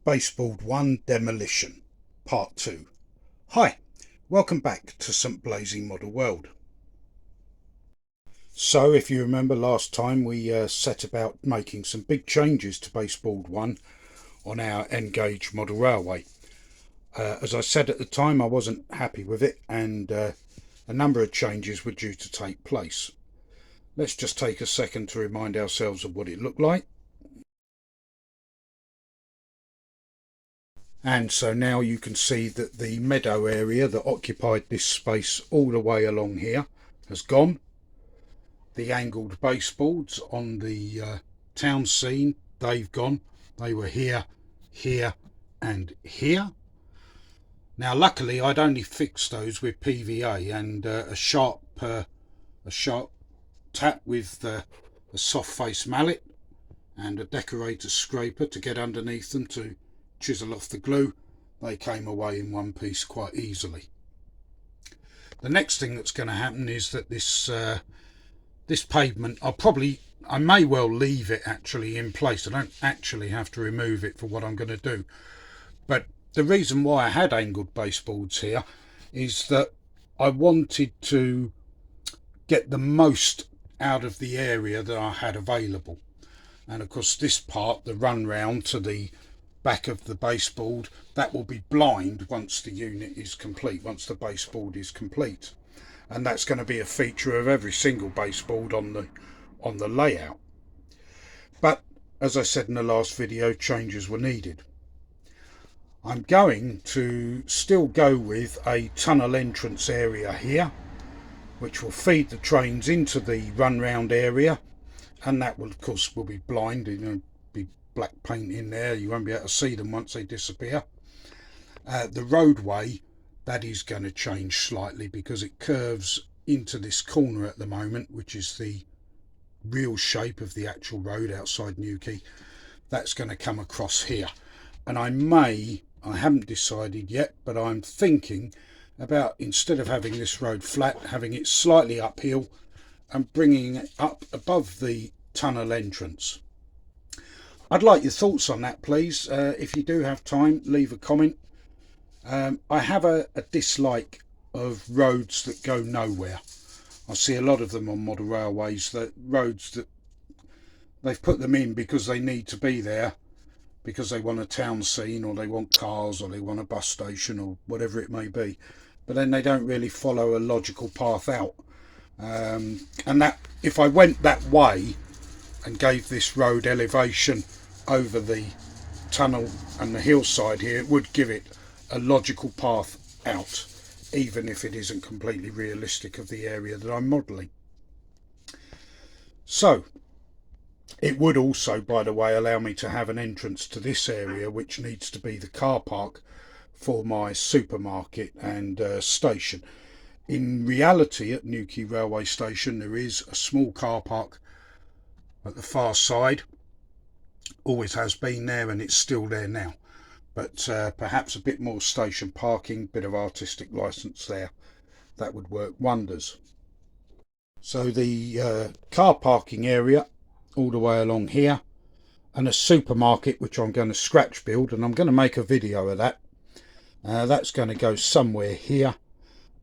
Baseboard 1 Demolition, Part 2. Hi, welcome back to St Blazey Model World. So if you remember last time we set about making some big changes to Baseboard 1 on our N-gauge model railway. As I said at the time, I wasn't happy with it and a number of changes were due to take place. Let's just take a second to remind ourselves of what it looked like. And so now you can see that the meadow area that occupied this space all the way along here has gone. The angled baseboards on the town scene, they've gone. They were here, here and here. Now luckily I'd only fixed those with PVA and a sharp tap with a soft face mallet and a decorator's scraper to get underneath them to chisel off the glue. They came away in one piece quite easily. The next thing that's going to happen is that this pavement, I may well leave it actually in place. I don't actually have to remove it for what I'm going to do. But the reason why I had angled baseboards here is that I wanted to get the most out of the area that I had available. And of course this part, the run round to the back of the baseboard, that will be blind once the unit is complete, once the baseboard is complete, and that's going to be a feature of every single baseboard on the layout. But as I said in the last video, changes were needed. I'm going to still go with a tunnel entrance area here, which will feed the trains into the run round area, and that will of course be blind, be black paint in there, you won't be able to see them once they disappear. The roadway, that is going to change slightly because it curves into this corner at the moment, which is the real shape of the actual road outside Newquay. That's going to come across here, and I haven't decided yet, but I'm thinking about, instead of having this road flat, having it slightly uphill and bringing it up above the tunnel entrance. I'd like your thoughts on that, please. If you do have time, leave a comment. I have a dislike of roads that go nowhere. I see a lot of them on model railways, that roads that they've put them in because they need to be there, because they want a town scene, or they want cars, or they want a bus station, or whatever it may be, but then they don't really follow a logical path out. And that, if I went that way and gave this road elevation over the tunnel and the hillside here, it would give it a logical path out, even if it isn't completely realistic of the area that I'm modelling. So it would also, by the way, allow me to have an entrance to this area, which needs to be the car park for my supermarket and station. In reality, at Newquay railway station there is a small car park at the far side, always has been there, and it's still there now, but perhaps a bit more station parking, bit of artistic license there, that would work wonders. So the car parking area all the way along here, and a supermarket which I'm going to scratch build, and I'm going to make a video of that. That's going to go somewhere here,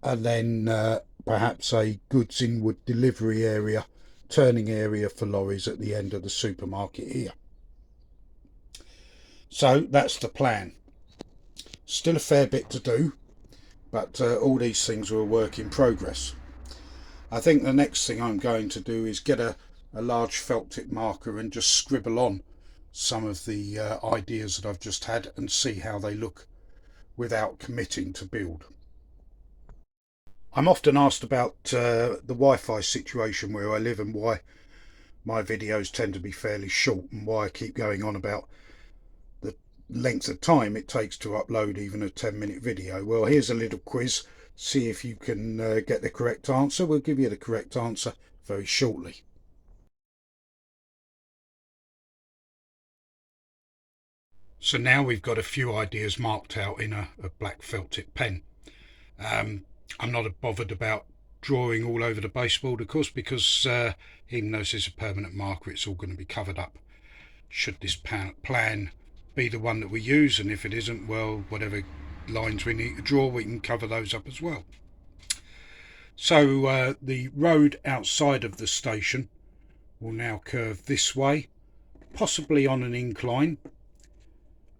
and then perhaps a goods inward delivery area, turning area for lorries at the end of the supermarket here. So that's the plan. Still a fair bit to do, but all these things are a work in progress. I think the next thing I'm going to do is get a large felt tip marker and just scribble on some of the ideas that I've just had and see how they look without committing to build. I'm often asked about the Wi-Fi situation where I live and why my videos tend to be fairly short, and why I keep going on about the length of time it takes to upload even a 10-minute video. Well, here's a little quiz. See if you can get the correct answer. We'll give you the correct answer very shortly. So now we've got a few ideas marked out in a black felt tip pen. I'm not bothered about drawing all over the baseboard, of course, because even though this is a permanent marker, it's all going to be covered up should this plan be the one that we use, and if it isn't, well, whatever lines we need to draw, we can cover those up as well. So the road outside of the station will now curve this way, possibly on an incline,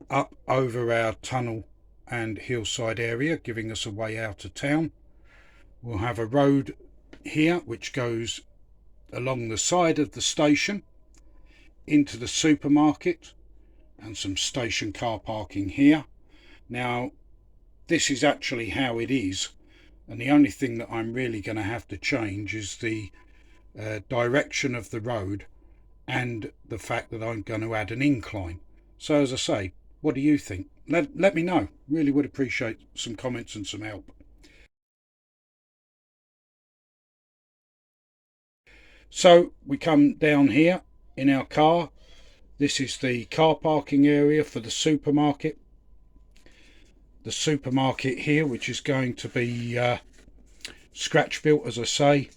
up over our tunnel and hillside area, giving us a way out of town. We'll have a road here which goes along the side of the station into the supermarket, and some station car parking here. Now this is actually how it is, and the only thing that I'm really going to have to change is the direction of the road and the fact that I'm going to add an incline. So as I say, what do you think? Let me know. Really would appreciate some comments and some help. So we come down here in our car. This is the car parking area for the supermarket. The supermarket here, which is going to be scratch built, as I say.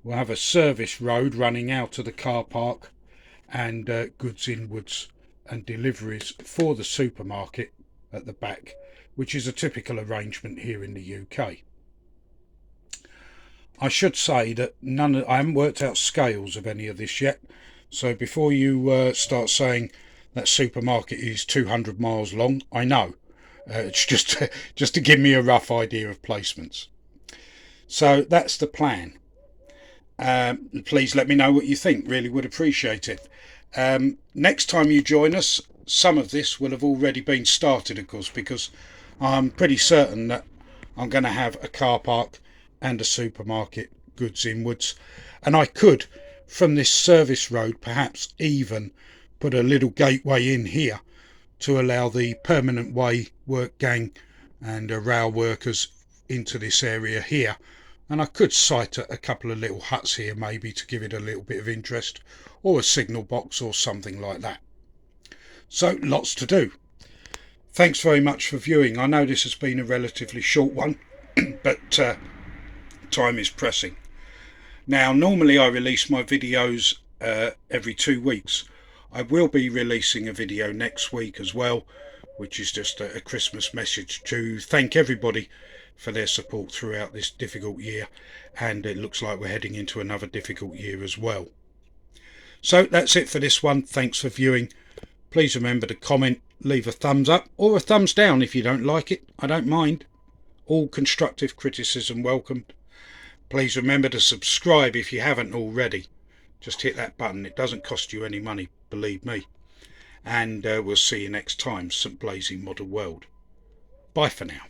We'll have a service road running out of the car park, and goods inwards and deliveries for the supermarket at the back, which is a typical arrangement here in the UK. I should say that I haven't worked out scales of any of this yet, so before you start saying that supermarket is 200 miles long, I know. It's just to give me a rough idea of placements. So that's the plan. Please let me know what you think. Really would appreciate it. Next time you join us, some of this will have already been started, of course, because I'm pretty certain that I'm going to have a car park and a supermarket, goods inwards, and I could, from this service road, perhaps even put a little gateway in here to allow the permanent way work gang and rail workers into this area here. And I could site a couple of little huts here, maybe, to give it a little bit of interest, or a signal box or something like that. So lots to do. Thanks very much for viewing. I know this has been a relatively short one, but time is pressing. Now, normally I release my videos every 2 weeks. I will be releasing a video next week as well, which is just a Christmas message to thank everybody for their support throughout this difficult year, and it looks like we're heading into another difficult year as well. So that's it for this one. Thanks for viewing. Please remember to comment, leave a thumbs up or a thumbs down if you don't like it. I don't mind. All constructive criticism welcomed. Please remember to subscribe if you haven't already. Just hit that button. It doesn't cost you any money, believe me. And we'll see you next time, St Blazey Model World. Bye for now.